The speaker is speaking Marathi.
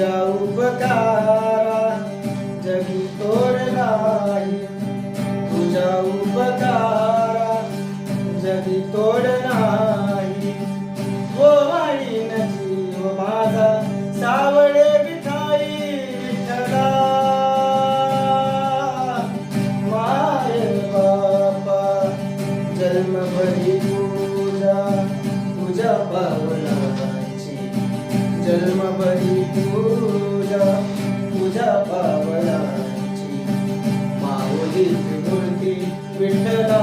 तुझ्या उपकारा जगी तोड नाही, तुझ्या उपकारा जगी तोड नाही. ओ वाळीन जीव माझा सावळे विठाई विठ्ठला, माय बापा जन्मभरी तुझ्या पावलाची, जन्मभरी तुझ्या पावलाची. माऊलीची मूर्ती विठ्ठला